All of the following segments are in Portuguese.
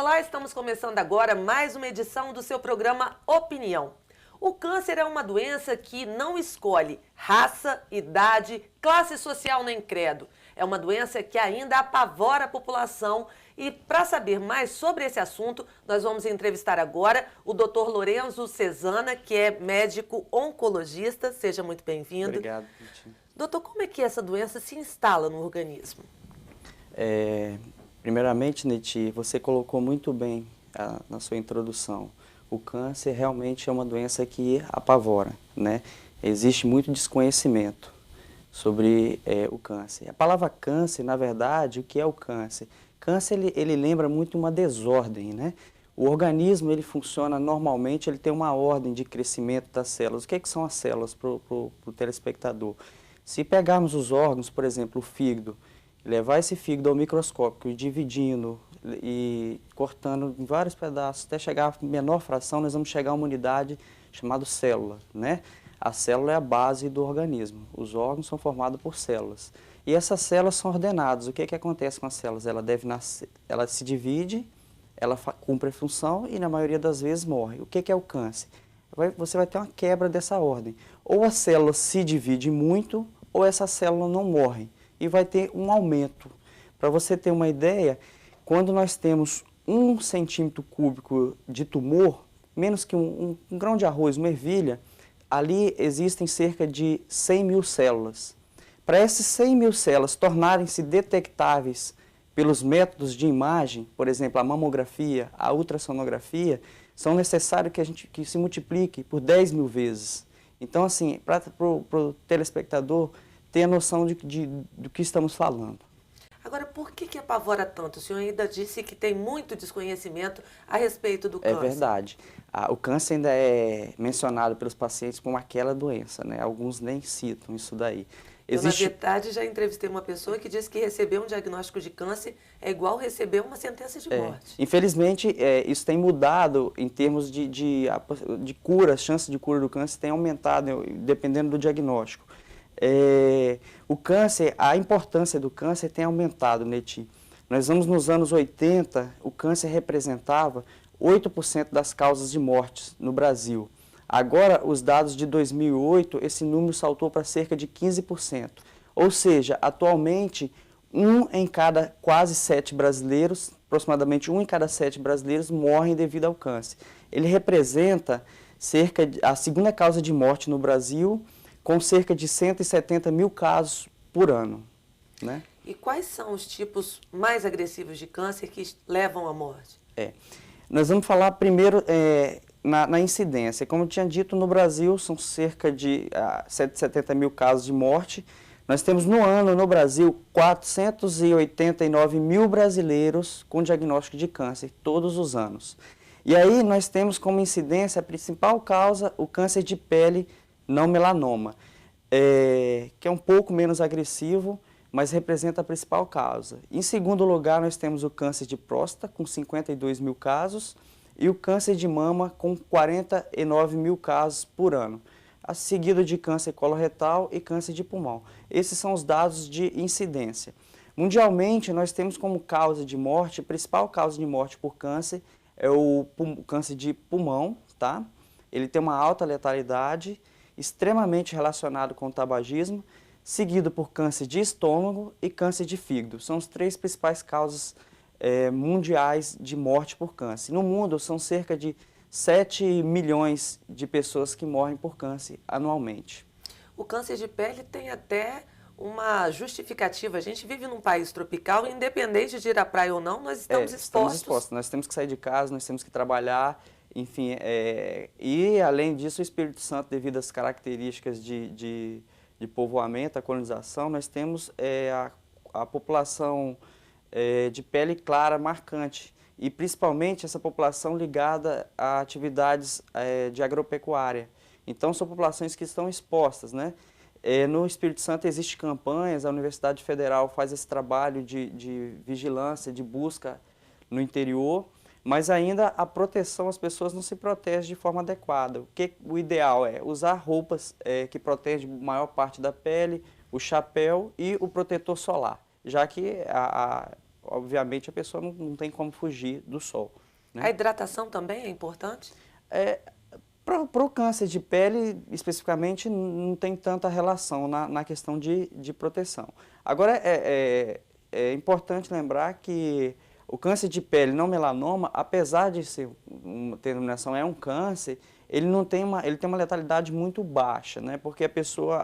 Olá, estamos começando agora mais uma edição do seu programa Opinião. O câncer é uma doença que não escolhe raça, idade, classe social nem credo. É uma doença que ainda apavora a população e para saber mais sobre esse assunto, nós vamos entrevistar agora o Dr. Lorenzo Cesana, que é médico oncologista. Seja muito bem-vindo. Obrigado, Vitinho. Doutor, como é que essa doença se instala no organismo? Primeiramente, Neti, você colocou muito bem na sua introdução. O câncer realmente é uma doença que apavora, né? Existe muito desconhecimento sobre o câncer. A palavra câncer, na verdade, o que é o câncer? Câncer, ele lembra muito uma desordem, né? O organismo, ele funciona normalmente, ele tem uma ordem de crescimento das células. O que são as células para o telespectador? Se pegarmos os órgãos, por exemplo, o fígado, levar esse fígado ao microscópio, dividindo e cortando em vários pedaços, até chegar à menor fração, nós vamos chegar a uma unidade chamada célula, né? A célula é a base do organismo. Os órgãos são formados por células. E essas células são ordenadas. O que acontece com as células? Ela deve nascer, ela se divide, ela cumpre a função e, na maioria das vezes, morre. O que é o câncer? Você vai ter uma quebra dessa ordem. Ou a célula se divide muito, ou essa célula não morre. E vai ter um aumento. Para você ter uma ideia, quando nós temos 1 centímetro cúbico de tumor, menos que um grão de arroz, uma ervilha, ali existem cerca de 100 mil células. Para essas 100 mil células tornarem-se detectáveis pelos métodos de imagem, por exemplo, a mamografia, a ultrassonografia, são necessários que se multiplique por 10 mil vezes. Então, assim, para o telespectador ter a noção do que estamos falando. Agora, por que apavora tanto? O senhor ainda disse que tem muito desconhecimento a respeito do câncer. É verdade. O câncer ainda é mencionado pelos pacientes como aquela doença, né? Alguns nem citam isso daí. Eu, na verdade, já entrevistei uma pessoa que disse que receber um diagnóstico de câncer é igual receber uma sentença de morte. Infelizmente, isso tem mudado em termos de cura, as chances de cura do câncer têm aumentado dependendo do diagnóstico. O câncer, a importância do câncer tem aumentado, Neti. Nós vamos nos anos 80, o câncer representava 8% das causas de mortes no Brasil. Agora, os dados de 2008, esse número saltou para cerca de 15%. Ou seja, atualmente, 1 em cada quase 7 brasileiros, aproximadamente 1 em cada 7 brasileiros morrem devido ao câncer. Ele representa a segunda causa de morte no Brasil, com cerca de 170 mil casos por ano, né? E quais são os tipos mais agressivos de câncer que levam à morte? Nós vamos falar primeiro na incidência. Como eu tinha dito, no Brasil são cerca de 170 mil casos de morte. Nós temos no ano, no Brasil, 489 mil brasileiros com diagnóstico de câncer, todos os anos. E aí nós temos como incidência a principal causa, o câncer de pele não melanoma, que é um pouco menos agressivo, mas representa a principal causa. Em segundo lugar, nós temos o câncer de próstata, com 52 mil casos, e o câncer de mama, com 49 mil casos por ano, seguido de câncer coloretal e câncer de pulmão. Esses são os dados de incidência. Mundialmente, nós temos como causa de morte, a principal causa de morte por câncer é o câncer de pulmão, tá? Ele tem uma alta letalidade, extremamente relacionado com o tabagismo, seguido por câncer de estômago e câncer de fígado. São as 3 principais causas mundiais de morte por câncer. No mundo, são cerca de 7 milhões de pessoas que morrem por câncer anualmente. O câncer de pele tem até uma justificativa. A gente vive num país tropical, independente de ir à praia ou não, nós estamos expostos. Estamos expostos. Nós temos que sair de casa, nós temos que trabalhar. Enfim, e além disso, o Espírito Santo, devido às características de povoamento, a colonização, nós temos a população de pele clara marcante, e principalmente essa população ligada a atividades de agropecuária. Então, são populações que estão expostas, né? No Espírito Santo existem campanhas, a Universidade Federal faz esse trabalho de vigilância, de busca no interior, mas ainda a proteção, as pessoas não se protegem de forma adequada. O ideal é usar roupas que protegem a maior parte da pele, o chapéu e o protetor solar, já que obviamente a pessoa não tem como fugir do sol, né? A hidratação também é importante? Para o câncer de pele, especificamente, não tem tanta relação na questão de proteção. Agora, é importante lembrar que o câncer de pele não melanoma, apesar de ser uma denominação, é um câncer, ele tem uma letalidade muito baixa, né? Porque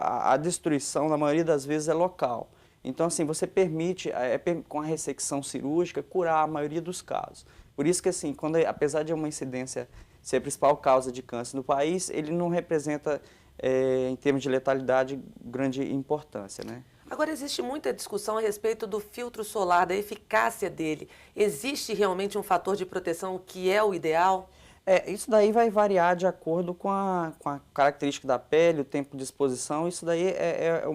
a destruição, na maioria das vezes, é local. Então, assim, você permite, com a ressecção cirúrgica, curar a maioria dos casos. Por isso que, assim, apesar de uma incidência ser a principal causa de câncer no país, ele não representa, em termos de letalidade, grande importância, né? Agora, existe muita discussão a respeito do filtro solar, da eficácia dele. Existe realmente um fator de proteção que é o ideal? Isso daí vai variar de acordo com a característica da pele, o tempo de exposição. Isso daí é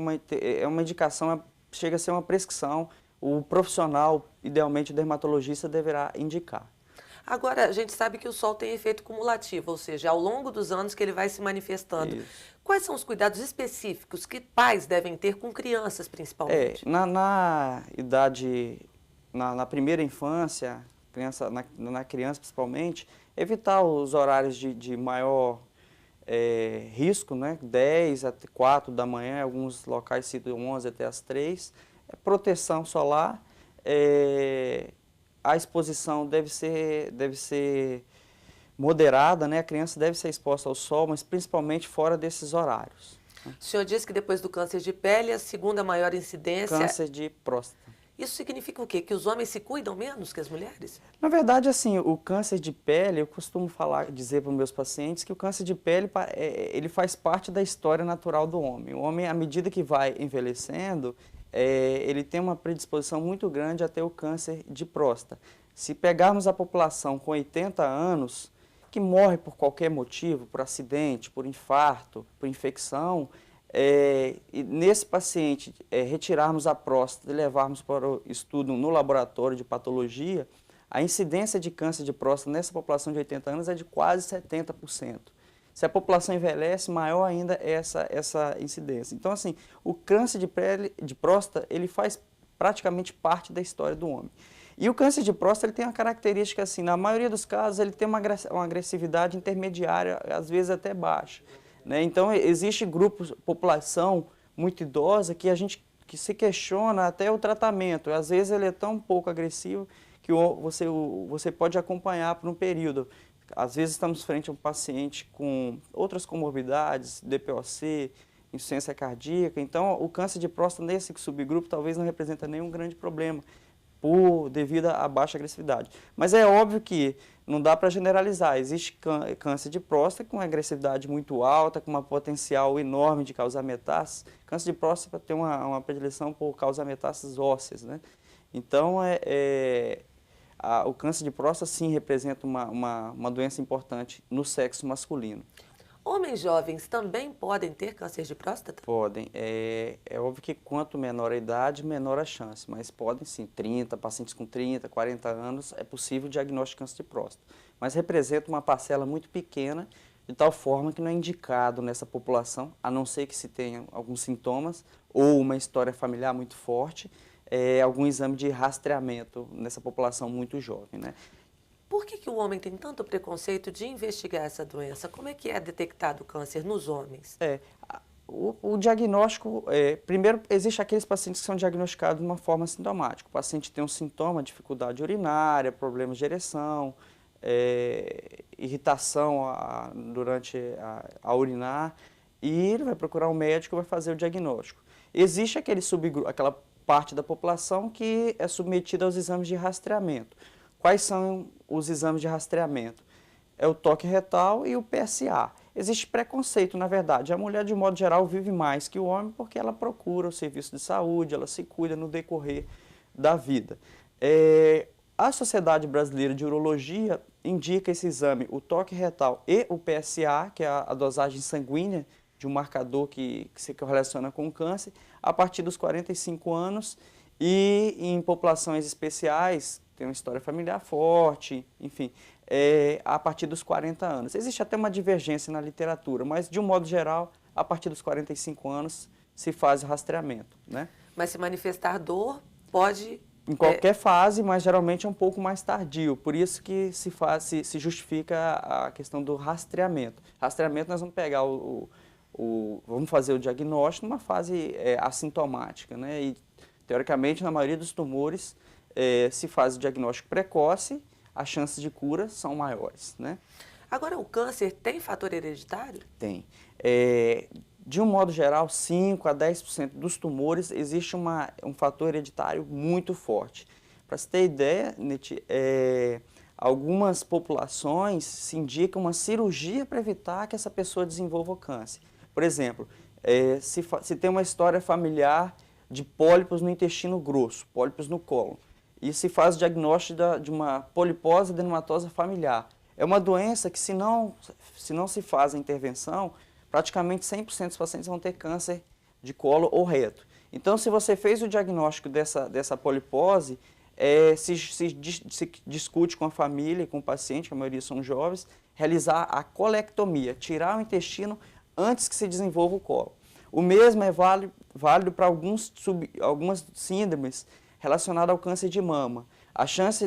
uma indicação, chega a ser uma prescrição. O profissional, idealmente o dermatologista, deverá indicar. Agora, a gente sabe que o sol tem efeito cumulativo, ou seja, ao longo dos anos que ele vai se manifestando. Isso. Quais são os cuidados específicos que pais devem ter com crianças, principalmente? Na primeira infância, na criança principalmente, evitar os horários de maior risco, né? 10 até 4 da manhã, alguns locais citam 11 até as 3. Proteção solar. A exposição deve ser moderada, né? A criança deve ser exposta ao sol, mas principalmente fora desses horários. O senhor disse que depois do câncer de pele, a segunda maior incidência... Câncer de próstata. Isso significa o quê? Que os homens se cuidam menos que as mulheres? Na verdade, assim, o câncer de pele, eu costumo dizer para os meus pacientes que o câncer de pele, ele faz parte da história natural do homem. O homem, à medida que vai envelhecendo, ele tem uma predisposição muito grande a ter o câncer de próstata. Se pegarmos a população com 80 anos, que morre por qualquer motivo, por acidente, por infarto, por infecção, e nesse paciente retirarmos a próstata e levarmos para o estudo no laboratório de patologia, a incidência de câncer de próstata nessa população de 80 anos é de quase 70%. Se a população envelhece, maior ainda é essa incidência. Então, assim, o câncer de próstata, ele faz praticamente parte da história do homem. E o câncer de próstata, ele tem uma característica assim, na maioria dos casos, ele tem uma agressividade intermediária, às vezes até baixa, né? Então, existe grupos, população muito idosa, que se questiona até o tratamento. Às vezes, ele é tão pouco agressivo que você pode acompanhar por um período. Às vezes, estamos frente a um paciente com outras comorbidades, DPOC, insuficiência cardíaca. Então, o câncer de próstata nesse subgrupo talvez não representa nenhum grande problema, devido à baixa agressividade. Mas é óbvio que não dá para generalizar. Existe câncer de próstata com agressividade muito alta, com uma potencial enorme de causar metástases. Câncer de próstata tem uma predileção por causar metástases ósseas, né? Então, o câncer de próstata, sim, representa uma doença importante no sexo masculino. Homens jovens também podem ter câncer de próstata? Podem. É óbvio que quanto menor a idade, menor a chance, mas podem sim, pacientes com 30, 40 anos, é possível o diagnóstico de câncer de próstata. Mas representa uma parcela muito pequena, de tal forma que não é indicado nessa população, a não ser que se tenha alguns sintomas ou uma história familiar muito forte, algum exame de rastreamento nessa população muito jovem, né? Por que o homem tem tanto preconceito de investigar essa doença? Como é que é detectado o câncer nos homens? O diagnóstico, primeiro, existe aqueles pacientes que são diagnosticados de uma forma sintomática. O paciente tem um sintoma, dificuldade urinária, problemas de ereção, irritação durante a urinar, e ele vai procurar um médico e vai fazer o diagnóstico. Existe aquele subgrupo, aquela parte da população que é submetida aos exames de rastreamento. Quais são os exames de rastreamento? É o toque retal e o PSA. Existe preconceito, na verdade. A mulher, de modo geral, vive mais que o homem porque ela procura o serviço de saúde, ela se cuida no decorrer da vida. A Sociedade Brasileira de Urologia indica esse exame, o toque retal e o PSA, que é a dosagem sanguínea de um marcador que se correlaciona com o câncer, a partir dos 45 anos e em populações especiais, tem uma história familiar forte, enfim, a partir dos 40 anos. Existe até uma divergência na literatura, mas de um modo geral, a partir dos 45 anos se faz o rastreamento, né? Mas se manifestar dor, pode Em qualquer fase, mas geralmente é um pouco mais tardio. Por isso que se justifica a questão do rastreamento. Rastreamento, nós vamos pegar vamos fazer o diagnóstico numa fase assintomática, né? E, teoricamente, na maioria dos tumores, se faz o diagnóstico precoce, as chances de cura são maiores, né? Agora, o câncer tem fator hereditário? Tem. De um modo geral, 5 a 10% dos tumores existe um fator hereditário muito forte. Para você ter ideia, Neti, algumas populações se indica uma cirurgia para evitar que essa pessoa desenvolva o câncer. Por exemplo, se tem uma história familiar de pólipos no intestino grosso, pólipos no cólon, e se faz o diagnóstico de uma polipose adenomatosa familiar. É uma doença que, se não se faz a intervenção, praticamente 100% dos pacientes vão ter câncer de colo ou reto. Então, se você fez o diagnóstico dessa polipose, se discute com a família e com o paciente, que a maioria são jovens, realizar a colectomia, tirar o intestino antes que se desenvolva o colo. O mesmo é válido para algumas síndromes relacionadas ao câncer de mama. A chance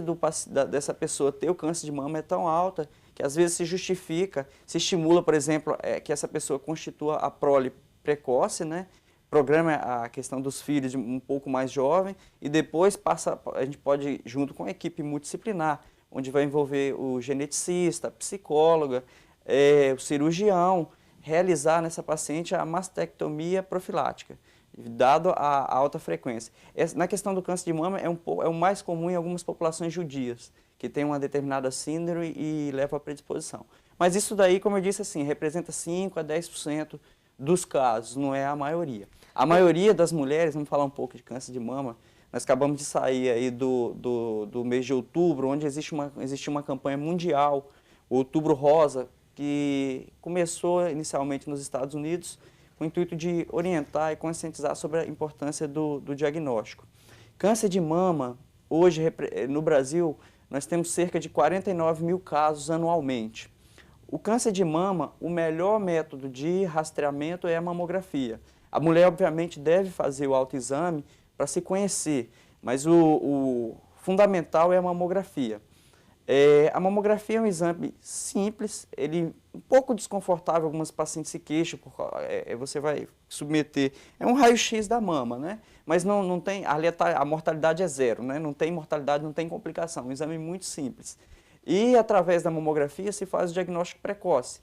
dessa pessoa ter o câncer de mama é tão alta que às vezes se justifica, se estimula, por exemplo, que essa pessoa constitua a prole precoce, né? Programa a questão dos filhos um pouco mais jovem e depois a gente pode ir junto com a equipe multidisciplinar, onde vai envolver o geneticista, a psicóloga, o cirurgião, realizar nessa paciente a mastectomia profilática, dado a alta frequência. Na questão do câncer de mama, é o mais comum em algumas populações judias, que tem uma determinada síndrome e leva à predisposição. Mas isso daí, como eu disse, assim, representa 5 a 10% dos casos, não é a maioria. A maioria das mulheres, vamos falar um pouco de câncer de mama, nós acabamos de sair aí do mês de outubro, onde existe uma campanha mundial, o Outubro Rosa, que começou inicialmente nos Estados Unidos, com o intuito de orientar e conscientizar sobre a importância do diagnóstico. Câncer de mama, hoje no Brasil, nós temos cerca de 49 mil casos anualmente. O câncer de mama, o melhor método de rastreamento é a mamografia. A mulher, obviamente, deve fazer o autoexame para se conhecer, mas o fundamental é a mamografia. A mamografia é um exame simples, ele um pouco desconfortável, algumas pacientes se queixam, você vai submeter, é um raio-x da mama, né? Mas não tem, a mortalidade é zero, né? Não tem mortalidade, não tem complicação, um exame muito simples. E através da mamografia se faz o diagnóstico precoce.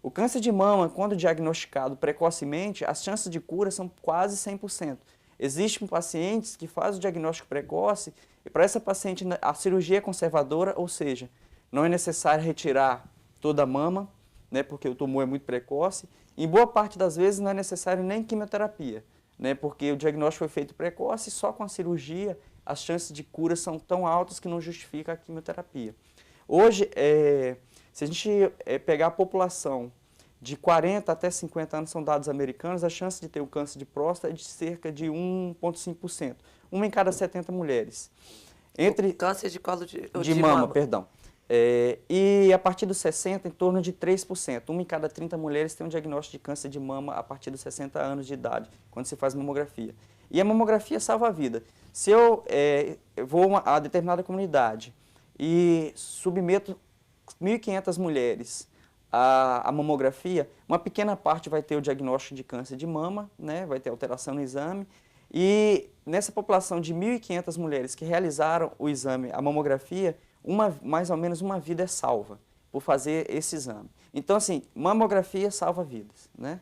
O câncer de mama, quando diagnosticado precocemente, as chances de cura são quase 100%. Existem pacientes que fazem o diagnóstico precoce e para essa paciente a cirurgia é conservadora, ou seja, não é necessário retirar toda a mama, né, porque o tumor é muito precoce. Em boa parte das vezes não é necessário nem quimioterapia, né, porque o diagnóstico foi feito precoce e só com a cirurgia as chances de cura são tão altas que não justifica a quimioterapia. Hoje, se a gente pegar a população de 40 até 50 anos, são dados americanos, a chance de ter o câncer de próstata é de cerca de 1,5%. Uma em cada 70 mulheres. Câncer de colo de mama, perdão. E a partir dos 60, em torno de 3%. Uma em cada 30 mulheres tem um diagnóstico de câncer de mama a partir dos 60 anos de idade, quando se faz mamografia. E a mamografia salva a vida. Se eu vou a determinada comunidade e submeto 1.500 mulheres a mamografia, uma pequena parte vai ter o diagnóstico de câncer de mama, né? Vai ter alteração no exame. E nessa população de 1.500 mulheres que realizaram o exame, a mamografia, mais ou menos uma vida é salva por fazer esse exame. Então, assim, mamografia salva vidas, né?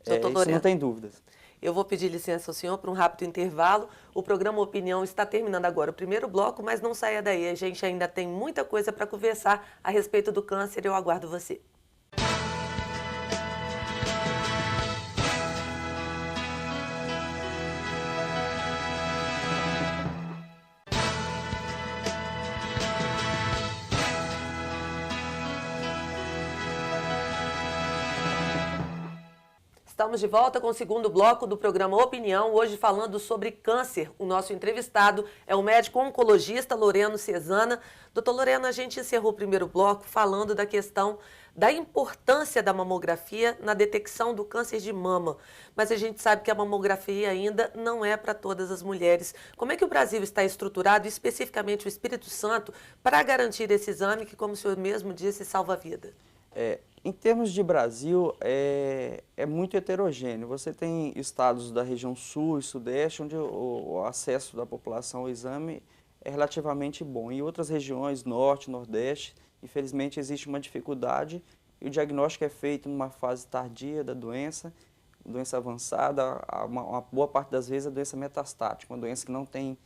Isso não tem dúvidas. Eu vou pedir licença ao senhor para um rápido intervalo. O programa Opinião está terminando agora o primeiro bloco, mas não saia daí. A gente ainda tem muita coisa para conversar a respeito do câncer. Eu aguardo você. Está Estamos de volta com o segundo bloco do programa Opinião, hoje falando sobre câncer. O nosso entrevistado é o médico oncologista Loreno Cesana. Doutor Loreno, a gente encerrou o primeiro bloco falando da questão da importância da mamografia na detecção do câncer de mama. Mas a gente sabe que a mamografia ainda não é para todas as mulheres. Como é que o Brasil está estruturado, especificamente o Espírito Santo, para garantir esse exame que, como o senhor mesmo disse, salva a vida? Em termos de Brasil, é muito heterogêneo. Você tem estados da região sul e sudeste, onde o acesso da população ao exame é relativamente bom. Em outras regiões, norte, nordeste, infelizmente existe uma dificuldade e o diagnóstico é feito numa fase tardia da doença avançada, uma boa parte das vezes a doença metastática, uma doença que não tem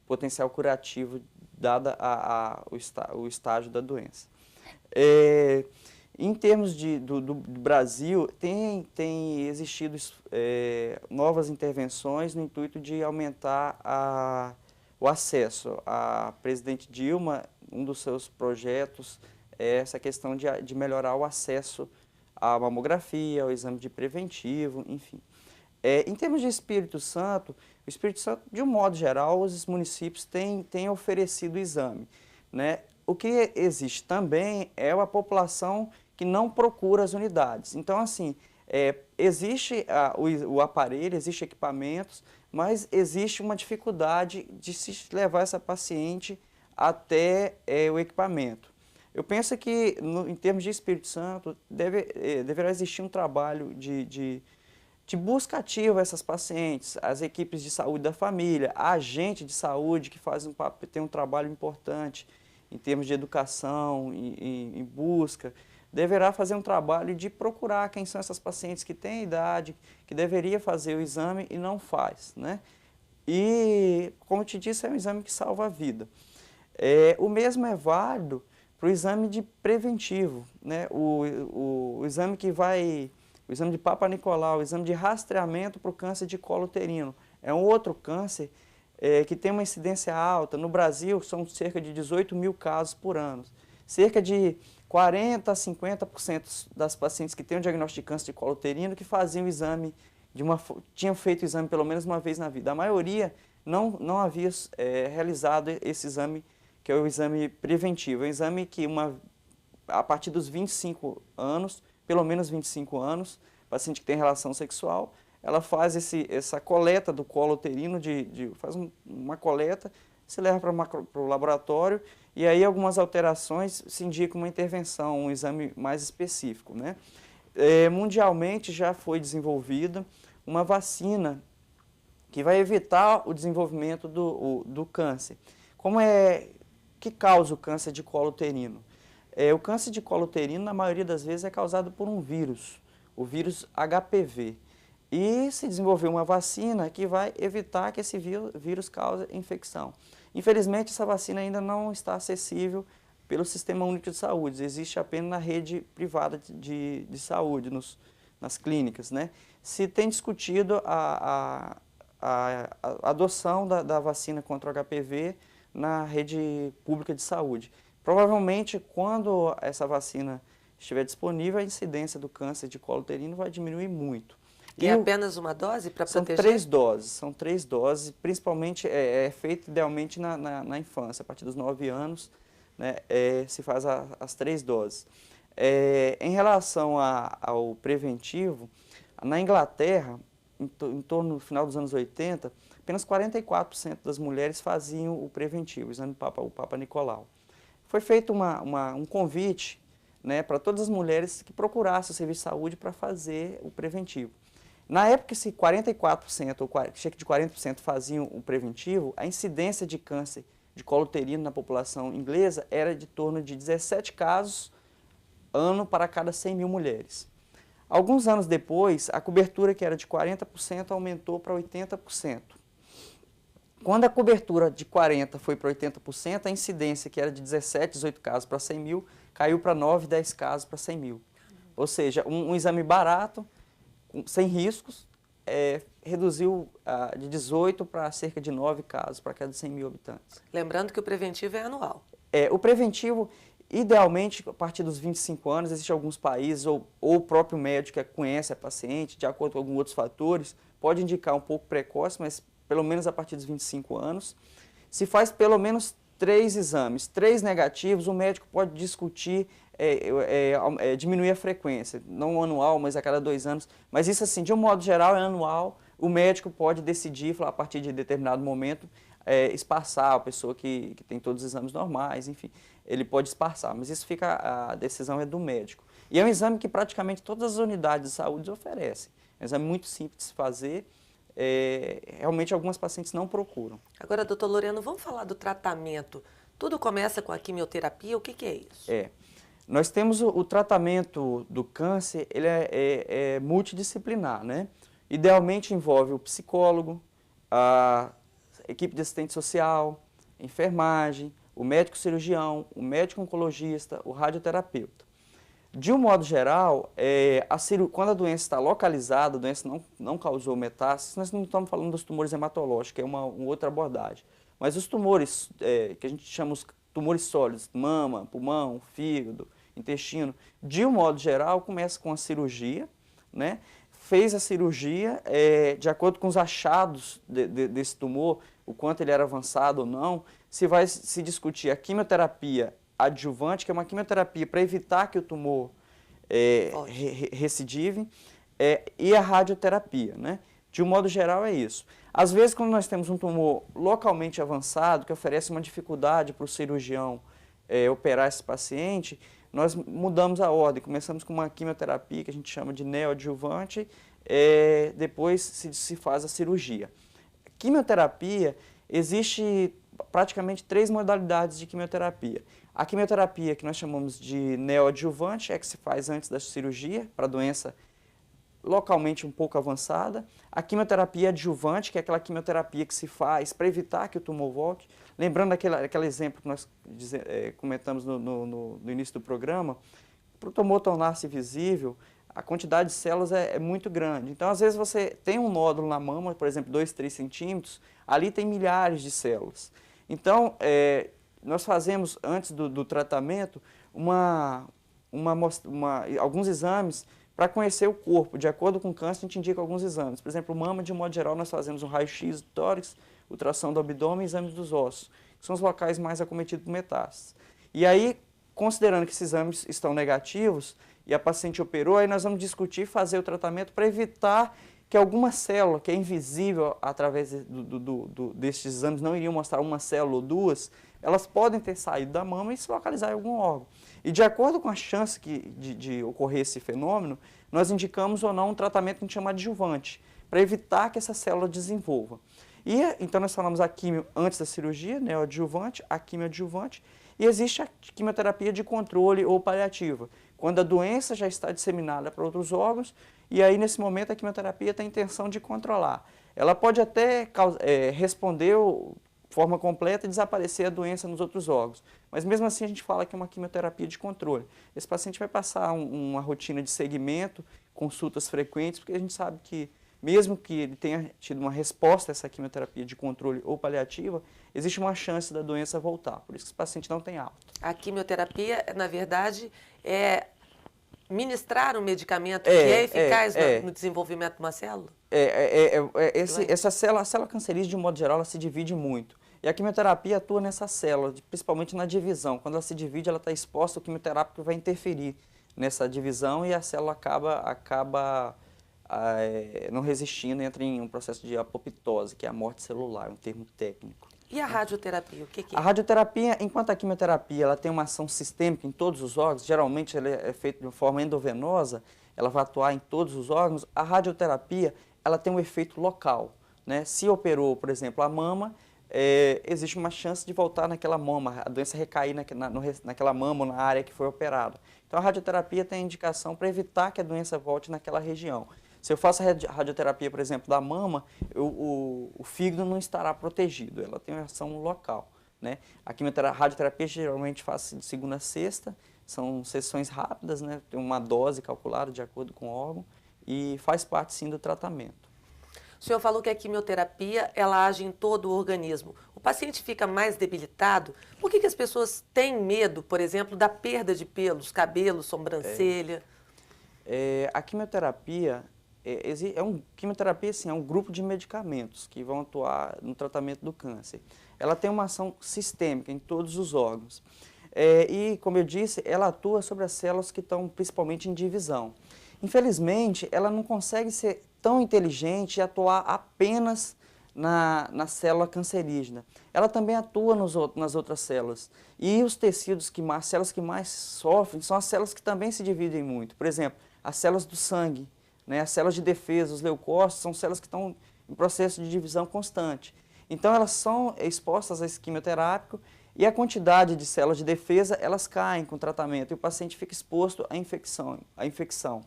potencial curativo, dada o estágio da doença. Em termos do Brasil, tem existido novas intervenções no intuito de aumentar o acesso. A presidente Dilma, um dos seus projetos é essa questão de melhorar o acesso à mamografia, ao exame de preventivo, enfim. Em termos de Espírito Santo, o Espírito Santo, de um modo geral, os municípios têm oferecido o exame, né? O que existe também é a população que não procura as unidades. Então, assim, existe o aparelho, existe equipamentos, mas existe uma dificuldade de se levar essa paciente até o equipamento. Eu penso que, em termos de Espírito Santo, deverá existir um trabalho de busca ativa a essas pacientes, as equipes de saúde da família, a agente de saúde que tem um trabalho importante em termos de educação, em busca, deverá fazer um trabalho de procurar quem são essas pacientes que têm idade, que deveria fazer o exame e não faz, né? E, como eu te disse, é um exame que salva a vida. O mesmo é válido para o exame de preventivo, né? O exame o exame de Papa Nicolau, o exame de rastreamento para o câncer de colo uterino. É um outro câncer que tem uma incidência alta. No Brasil, são cerca de 18 mil casos por ano. Cerca de 40% a 50% das pacientes que têm o diagnóstico de câncer de colo uterino que faziam o exame, tinham feito o exame pelo menos uma vez na vida. A maioria não havia realizado esse exame, que é o exame preventivo. É um exame que, a partir dos 25 anos, pelo menos 25 anos, paciente que tem relação sexual, ela faz essa coleta do colo uterino, faz uma coleta, se leva para o laboratório e aí algumas alterações se indicam uma intervenção, um exame mais específico, né? Mundialmente já foi desenvolvida uma vacina que vai evitar o desenvolvimento do câncer. Que causa o câncer de colo uterino? O câncer de colo uterino, na maioria das vezes, é causado por um vírus, o vírus HPV. E se desenvolveu uma vacina que vai evitar que esse vírus cause infecção. Infelizmente, essa vacina ainda não está acessível pelo Sistema Único de Saúde, existe apenas na rede privada de saúde, nas clínicas, né? Se tem discutido a adoção da vacina contra o HPV na rede pública de saúde. Provavelmente, quando essa vacina estiver disponível, a incidência do câncer de colo uterino vai diminuir muito. E apenas uma dose para proteger? São três doses, principalmente é feito idealmente na infância, a partir dos 9 anos, né, se faz as 3 doses. Em relação ao preventivo, na Inglaterra, em torno do final dos anos 80, apenas 44% das mulheres faziam o preventivo, o exame o Papa Nicolau. Foi feito um convite, né, para todas as mulheres que procurassem o serviço de saúde para fazer o preventivo. Na época, se 44% ou cerca de 40% faziam o preventivo, a incidência de câncer de colo uterino na população inglesa era de torno de 17 casos ano para cada 100 mil mulheres. Alguns anos depois, a cobertura que era de 40% aumentou para 80%. Quando a cobertura de 40% foi para 80%, a incidência, que era de 17, 18 casos para 100 mil, caiu para 9, 10 casos para 100 mil. Ou seja, um exame barato, sem riscos, reduziu de 18 para cerca de 9 casos para cada 100 mil habitantes. Lembrando que o preventivo é anual. O preventivo, Idealmente, a partir dos 25 anos, existem alguns países, ou o próprio médico que conhece a paciente, de acordo com alguns outros fatores, pode indicar um pouco precoce, mas pelo menos a partir dos 25 anos. Se faz pelo menos 3 exames, 3 negativos, o médico pode discutir, diminuir a frequência, não anual, mas a cada 2 anos. Mas isso assim, de um modo geral, é anual, o médico pode decidir, a partir de determinado momento, espaçar a pessoa que tem todos os exames normais, enfim, ele pode espaçar, mas isso fica, a decisão é do médico. E é um exame que praticamente todas as unidades de saúde oferecem. É um exame muito simples de se fazer, realmente algumas pacientes não procuram. Agora, doutor Loreno, vamos falar do tratamento. Tudo começa com a quimioterapia, o que é isso? Nós temos o tratamento do câncer, ele é multidisciplinar, né? Idealmente envolve o psicólogo, a equipe de assistente social, enfermagem, o médico cirurgião, o médico oncologista, o radioterapeuta. De um modo geral, quando a doença está localizada, a doença não causou metástase, nós não estamos falando dos tumores hematológicos, que é uma outra abordagem. Mas os tumores, que a gente chama os tumores sólidos, mama, pulmão, fígado, intestino, de um modo geral, começa com a cirurgia, né? Fez a cirurgia, de acordo com os achados desse tumor, o quanto ele era avançado ou não, se vai se discutir a quimioterapia adjuvante, que é uma quimioterapia para evitar que o tumor recidive, e a radioterapia, né? De um modo geral é isso. Às vezes, quando nós temos um tumor localmente avançado, que oferece uma dificuldade para o cirurgião operar esse paciente, nós mudamos a ordem, começamos com uma quimioterapia que a gente chama de neoadjuvante, depois se faz a cirurgia. Quimioterapia, existe praticamente 3 modalidades de quimioterapia. A quimioterapia que nós chamamos de neoadjuvante é que se faz antes da cirurgia, para a doença localmente um pouco avançada. A quimioterapia adjuvante, que é aquela quimioterapia que se faz para evitar que o tumor volte. Lembrando aquele exemplo que nós comentamos no início do programa, para o tumor tornar-se visível, a quantidade de células é muito grande. Então, às vezes, você tem um nódulo na mama, por exemplo, 2, 3 centímetros, ali tem milhares de células. Então, nós fazemos, antes do tratamento, alguns exames para conhecer o corpo. De acordo com o câncer, a gente indica alguns exames. Por exemplo, mama, de um modo geral, nós fazemos um raio-x do tórax, ultrassom do abdômen e exames dos ossos, que são os locais mais acometidos por metástases. E aí, considerando que esses exames estão negativos e a paciente operou, aí nós vamos discutir fazer o tratamento para evitar que alguma célula que é invisível através desses exames, não iriam mostrar uma célula ou 2, elas podem ter saído da mama e se localizar em algum órgão. E de acordo com a chance de ocorrer esse fenômeno, nós indicamos ou não um tratamento que a gente chama adjuvante, para evitar que essa célula desenvolva. E então nós falamos a quimio antes da cirurgia, né, o adjuvante, a quimio adjuvante, e existe a quimioterapia de controle ou paliativa, quando a doença já está disseminada para outros órgãos, e aí nesse momento a quimioterapia tem a intenção de controlar. Ela pode até responder de forma completa e desaparecer a doença nos outros órgãos, mas mesmo assim a gente fala que é uma quimioterapia de controle. Esse paciente vai passar uma rotina de segmento, consultas frequentes, porque a gente sabe que mesmo que ele tenha tido uma resposta a essa quimioterapia de controle ou paliativa, existe uma chance da doença voltar, por isso que esse paciente não tem alta. A quimioterapia, na verdade, é ministrar um medicamento que é eficaz no desenvolvimento de uma célula? Essa célula, a célula cancerígena, de um modo geral, ela se divide muito. E a quimioterapia atua nessa célula, principalmente na divisão. Quando ela se divide, ela está exposta, o quimioterápico vai interferir nessa divisão e a célula acaba não resistindo, entra em um processo de apoptose, que é a morte celular, um termo técnico. E a radioterapia, o que é? A radioterapia, enquanto a quimioterapia ela tem uma ação sistêmica em todos os órgãos, geralmente ela é feita de forma endovenosa, ela vai atuar em todos os órgãos, a radioterapia ela tem um efeito local, né? Se operou, por exemplo, a mama, existe uma chance de voltar naquela mama, a doença recair naquela mama ou na área que foi operada. Então a radioterapia tem a indicação para evitar que a doença volte naquela região. Se eu faço a radioterapia, por exemplo, da mama, o fígado não estará protegido, ela tem uma ação local, né? A radioterapia geralmente faz de segunda a sexta, são sessões rápidas, né? Tem uma dose calculada de acordo com o órgão e faz parte sim do tratamento. O senhor falou que a quimioterapia, ela age em todo o organismo. O paciente fica mais debilitado? Por que as pessoas têm medo, por exemplo, da perda de pelos, cabelo, sobrancelha? A quimioterapia quimioterapia assim, é um grupo de medicamentos que vão atuar no tratamento do câncer. Ela tem uma ação sistêmica em todos os órgãos. E, como eu disse, ela atua sobre as células que estão principalmente em divisão. Infelizmente, ela não consegue ser tão inteligente e atuar apenas na célula cancerígena. Ela também atua nas outras células. E os tecidos as células que mais sofrem são as células que também se dividem muito. Por exemplo, as células do sangue, né? As células de defesa, os leucócitos, são células que estão em processo de divisão constante. Então, elas são expostas a esse quimioterápico e a quantidade de células de defesa, elas caem com o tratamento e o paciente fica exposto à infecção.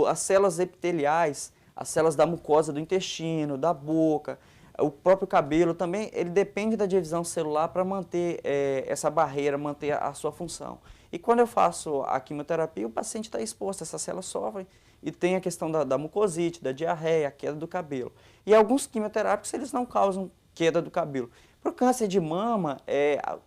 As células epiteliais, as células da mucosa do intestino, da boca, o próprio cabelo também, ele depende da divisão celular para manter essa barreira, manter a sua função. E quando eu faço a quimioterapia, o paciente está exposto, essas células sofrem e tem a questão da mucosite, da diarreia, a queda do cabelo. E alguns quimioterápicos, eles não causam queda do cabelo. Para o câncer de mama,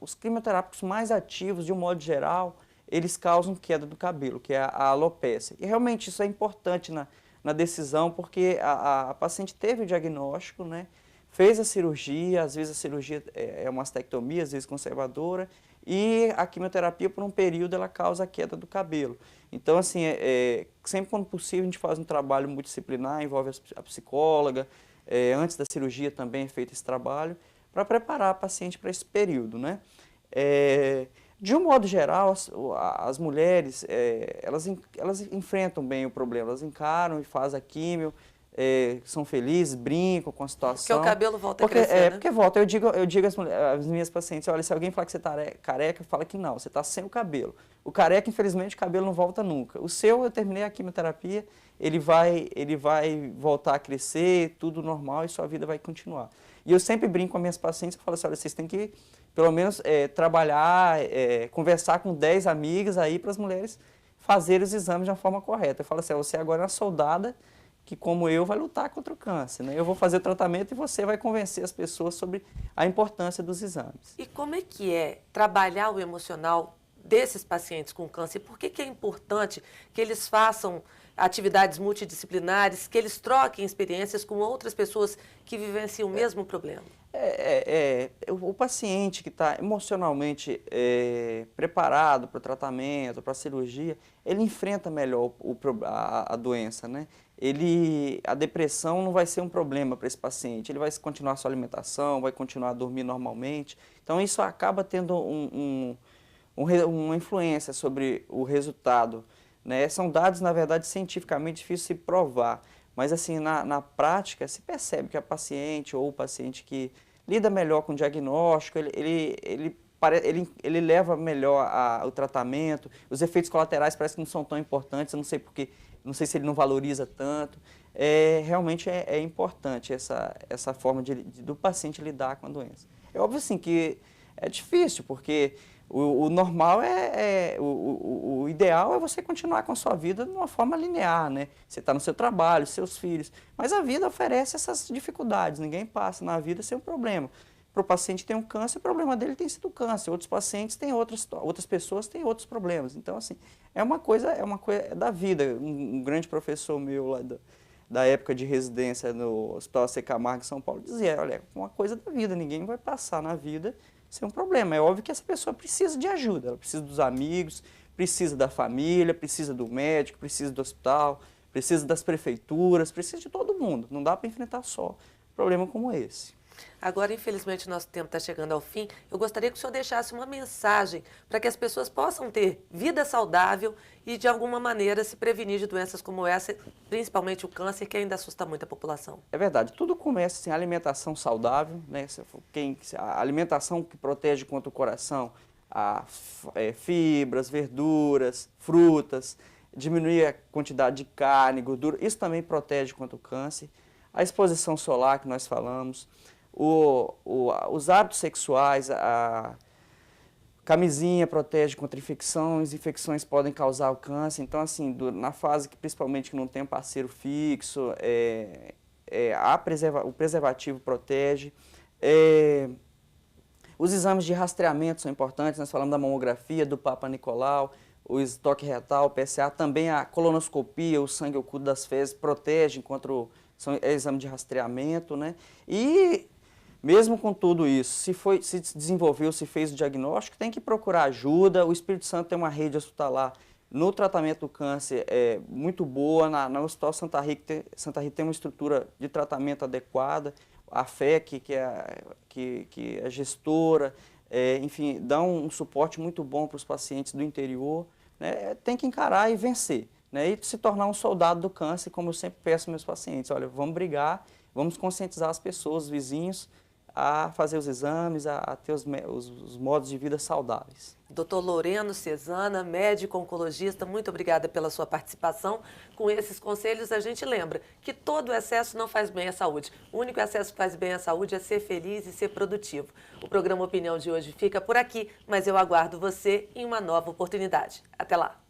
os quimioterápicos mais ativos, de um modo geral, eles causam queda do cabelo, que é a alopécia. E realmente isso é importante na decisão, porque a paciente teve o diagnóstico, né? Fez a cirurgia, às vezes a cirurgia é uma mastectomia, às vezes conservadora, e a quimioterapia, por um período, ela causa a queda do cabelo. Então, assim, sempre quando possível, a gente faz um trabalho multidisciplinar, envolve a psicóloga, antes da cirurgia também é feito esse trabalho, para preparar a paciente para esse período, né? De um modo geral, as mulheres, elas enfrentam bem o problema, elas encaram e fazem a químio, são felizes, brincam com a situação. Porque o cabelo volta a crescer, né? Porque volta. Eu digo às minhas pacientes, olha, se alguém falar que você está careca, fala que não, você está sem o cabelo. O careca, infelizmente, o cabelo não volta nunca. O seu, eu terminei a quimioterapia, ele vai voltar a crescer, tudo normal e sua vida vai continuar. E eu sempre brinco com as minhas pacientes, eu falo assim, olha, vocês têm que, pelo menos, trabalhar, conversar com 10 amigas aí para as mulheres fazerem os exames de uma forma correta. Eu falo assim, você agora é uma soldada que, como eu, vai lutar contra o câncer, né? Eu vou fazer o tratamento e você vai convencer as pessoas sobre a importância dos exames. E como é que é trabalhar o emocional desses pacientes com câncer? Por que é importante que eles façam atividades multidisciplinares, que eles troquem experiências com outras pessoas que vivenciam o mesmo problema? O paciente que está emocionalmente preparado para o tratamento, para a cirurgia, ele enfrenta melhor a doença, né? A depressão não vai ser um problema para esse paciente, ele vai continuar a sua alimentação, vai continuar a dormir normalmente. Então isso acaba tendo uma influência sobre o resultado, né? São dados, na verdade, cientificamente difíceis de se provar, mas assim, na prática se percebe que a paciente ou o paciente que lida melhor com o diagnóstico, ele leva melhor o tratamento, os efeitos colaterais parecem que não são tão importantes, eu não sei porque, não sei se ele não valoriza tanto. Realmente é importante essa forma do paciente lidar com a doença. É óbvio assim que é difícil, porque o normal o ideal é você continuar com a sua vida de uma forma linear, né? Você está no seu trabalho, seus filhos, mas a vida oferece essas dificuldades, ninguém passa na vida sem um problema. Para o paciente que tem um câncer, o problema dele tem sido câncer, outros pacientes têm outras pessoas têm outros problemas. Então, assim, é uma coisa da vida. Um grande professor meu lá da época de residência no Hospital C. Camargo, em São Paulo, dizia, olha, é uma coisa da vida, ninguém vai passar na vida sem um problema. É óbvio que essa pessoa precisa de ajuda, ela precisa dos amigos, precisa da família, precisa do médico, precisa do hospital, precisa das prefeituras, precisa de todo mundo. Não dá para enfrentar só um problema como esse. Agora, infelizmente, nosso tempo está chegando ao fim. Eu gostaria que o senhor deixasse uma mensagem para que as pessoas possam ter vida saudável e, de alguma maneira, se prevenir de doenças como essa, principalmente o câncer, que ainda assusta muito a população. É verdade, tudo começa assim, alimentação saudável, né? A alimentação que protege contra o coração, fibras, verduras, frutas, diminuir a quantidade de carne, gordura, isso também protege contra o câncer. A exposição solar que nós falamos, os hábitos sexuais, a camisinha protege contra infecções podem causar o câncer. Então, assim, na fase que principalmente que não tem um parceiro fixo, o preservativo protege. Os exames de rastreamento são importantes, nós falamos da mamografia, do Papa Nicolau, o estoque retal, o PSA, também a colonoscopia, o sangue oculto das fezes protege é exame de rastreamento, né? E mesmo com tudo isso, se desenvolveu, se fez o diagnóstico, tem que procurar ajuda. O Espírito Santo tem uma rede hospitalar no tratamento do câncer muito boa. Na Hospital Santa Rita tem uma estrutura de tratamento adequada. A FEC, que é gestora, enfim, dá um suporte muito bom para os pacientes do interior. Né? Tem que encarar e vencer, né? E se tornar um soldado do câncer, como eu sempre peço aos meus pacientes. Olha, vamos brigar, vamos conscientizar as pessoas, os vizinhos, a fazer os exames, a ter os modos de vida saudáveis. Dr. Loreno Cesana, médico oncologista, muito obrigada pela sua participação. Com esses conselhos, a gente lembra que todo excesso não faz bem à saúde. O único excesso que faz bem à saúde é ser feliz e ser produtivo. O programa Opinião de hoje fica por aqui, mas eu aguardo você em uma nova oportunidade. Até lá!